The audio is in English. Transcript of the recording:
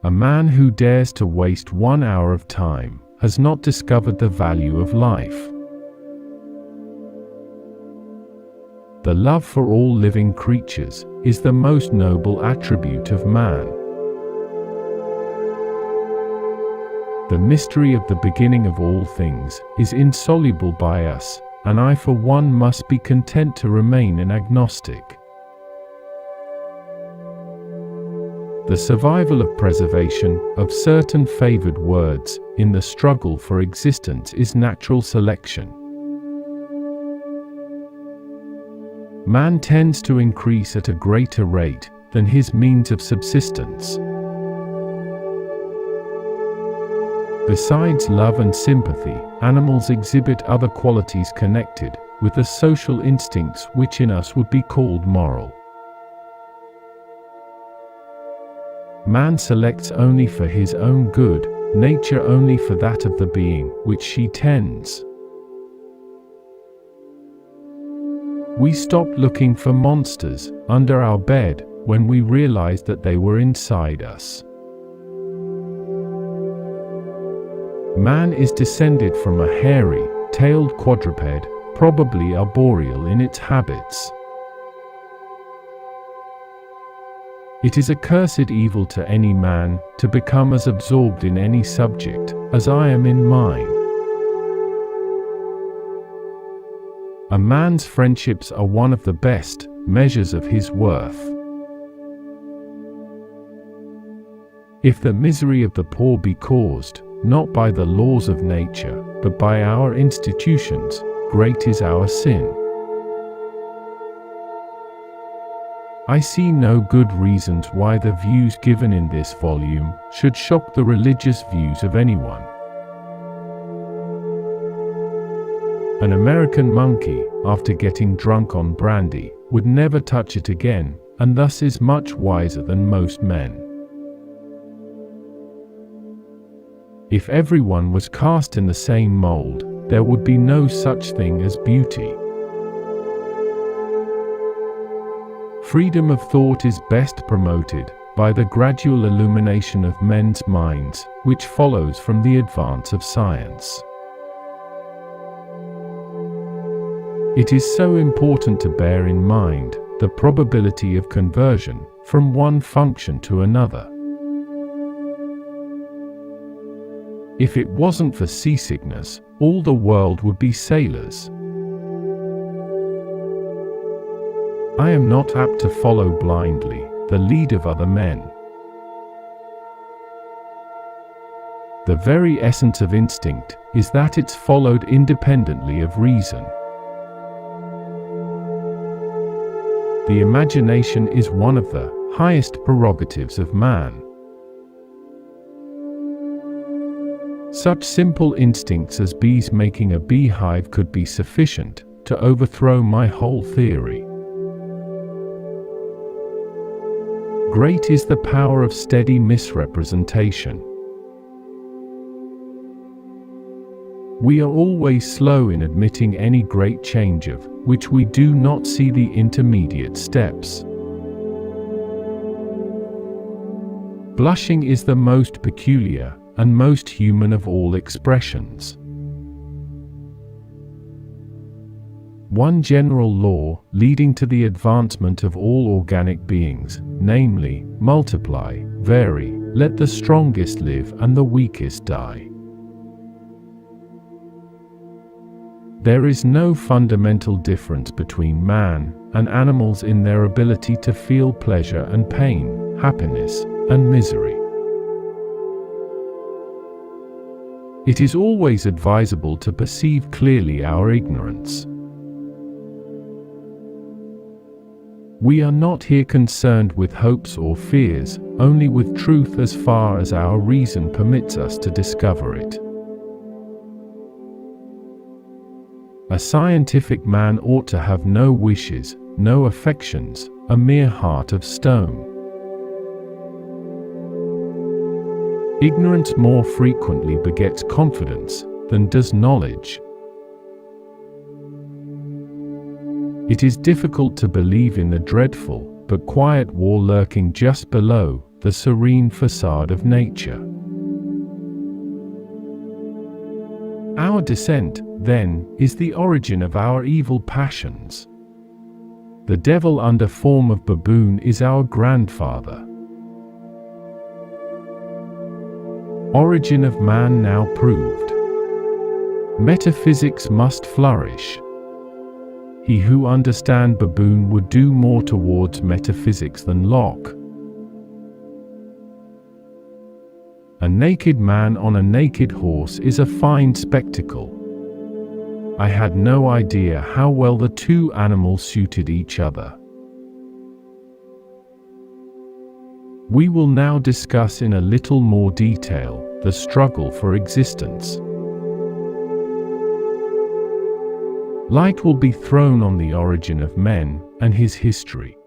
A man who dares to waste 1 hour of time has not discovered the value of life. The love for all living creatures is the most noble attribute of man. The mystery of the beginning of all things is insoluble by us, and I for one must be content to remain an agnostic. The survival of preservation of certain favored words in the struggle for existence is natural selection. Man tends to increase at a greater rate than his means of subsistence. Besides love and sympathy, animals exhibit other qualities connected with the social instincts which in us would be called moral. Man selects only for his own good, nature only for that of the being which she tends. We stopped looking for monsters under our bed when we realized that they were inside us. Man is descended from a hairy, tailed quadruped, probably arboreal in its habits. It is a cursed evil to any man to become as absorbed in any subject as I am in mine. A man's friendships are one of the best measures of his worth. If the misery of the poor be caused, not by the laws of nature, but by our institutions, great is our sin. I see no good reasons why the views given in this volume should shock the religious views of anyone. An American monkey, after getting drunk on brandy, would never touch it again, and thus is much wiser than most men. If everyone was cast in the same mold, there would be no such thing as beauty. Freedom of thought is best promoted by the gradual illumination of men's minds, which follows from the advance of science. It is so important to bear in mind the probability of conversion from one function to another. If it wasn't for seasickness, all the world would be sailors. I am not apt to follow blindly the lead of other men. The very essence of instinct is that it's followed independently of reason. The imagination is one of the highest prerogatives of man. Such simple instincts as bees making a beehive could be sufficient to overthrow my whole theory. Great is the power of steady misrepresentation. We are always slow in admitting any great change of which we do not see the intermediate steps. Blushing is the most peculiar and most human of all expressions. One general law leading to the advancement of all organic beings, namely, multiply, vary, let the strongest live and the weakest die. There is no fundamental difference between man and animals in their ability to feel pleasure and pain, happiness and misery. It is always advisable to perceive clearly our ignorance. We are not here concerned with hopes or fears, only with truth as far as our reason permits us to discover it. A scientific man ought to have no wishes, no affections, a mere heart of stone. Ignorance more frequently begets confidence than does knowledge. It is difficult to believe in the dreadful but quiet war lurking just below the serene facade of nature. Our descent, then, is the origin of our evil passions. The devil under form of baboon is our grandfather. Origin of man now proved. Metaphysics must flourish. He who understand baboon would do more towards metaphysics than Locke. A naked man on a naked horse is a fine spectacle. I had no idea how well the two animals suited each other. We will now discuss in a little more detail the struggle for existence. Light will be thrown on the origin of men and his history.